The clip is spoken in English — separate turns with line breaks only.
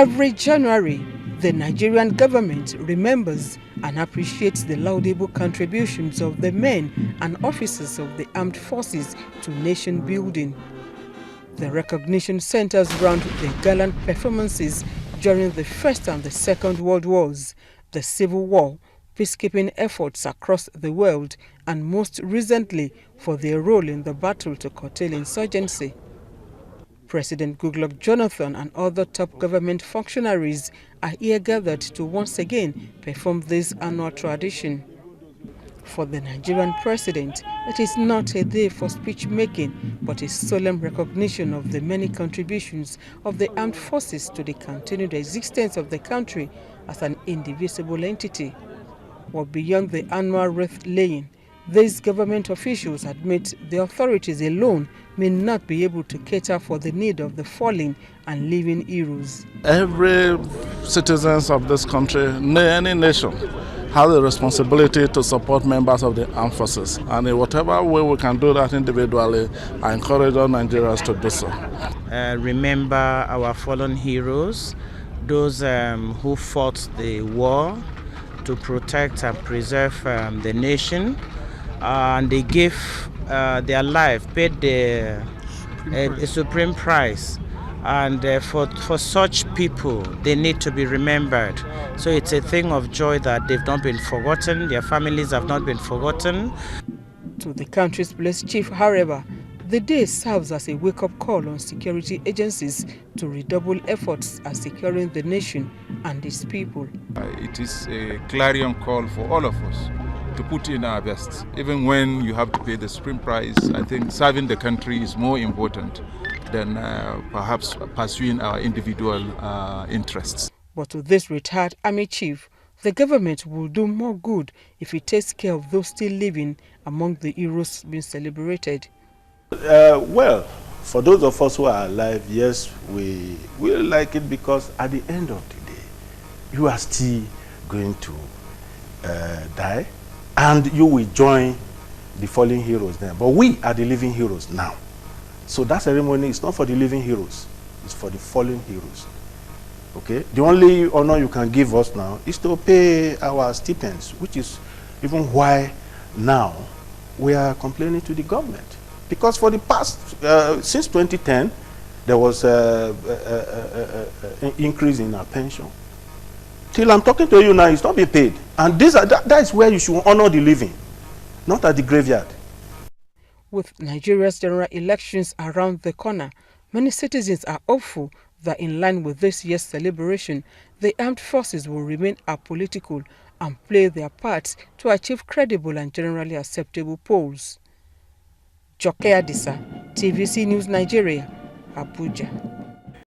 Every January, the Nigerian government remembers and appreciates the laudable contributions of the men and officers of the armed forces to nation building. The recognition centers around the gallant performances during the First and the Second World Wars, the Civil War, peacekeeping efforts across the world, and most recently for their role in the battle to curtail insurgency. President Goodluck Jonathan and other top government functionaries are here gathered to once again perform this annual tradition. For the Nigerian president, it is not a day for speech-making, but a solemn recognition of the many contributions of the armed forces to the continued existence of the country as an indivisible entity. But beyond the annual wreath-laying, these government officials admit the authorities alone may not be able to cater for the need of the fallen and living heroes.
Every citizen of this country, any nation, has a responsibility to support members of the armed forces. And in whatever way we can do that individually, I encourage all Nigerians to do so.
Remember our fallen heroes, those who fought the war to protect and preserve the nation. And they gave their life, paid a supreme price. And for such people, they need to be remembered. So it's a thing of joy that they've not been forgotten, their families have not been forgotten.
To the country's police chief, however, the day serves as a wake-up call on security agencies to redouble efforts at securing the nation and its people.
It is a clarion call for all of us to put in our best. Even when you have to pay the supreme price, I think serving the country is more important than perhaps pursuing our individual interests.
But to this retired army chief, the government will do more good if it takes care of those still living among the heroes being celebrated.
Well, for those of us who are alive, yes, we will like it, because at the end of the day, you are still going to die, and you will join the fallen heroes then. But we are the living heroes now. So that ceremony is not for the living heroes, it's for the fallen heroes. Okay? The only honor you can give us now is to pay our stipends, which is even why now we are complaining to the government. Because for the past, since 2010, there was an increase in our pension. Till I'm talking to you now, it's not being paid. And that is where you should honor the living, not at the graveyard.
With Nigeria's general elections around the corner, many citizens are hopeful that in line with this year's celebration, the armed forces will remain apolitical and play their parts to achieve credible and generally acceptable polls. Joke Adisa, TVC News Nigeria, Abuja.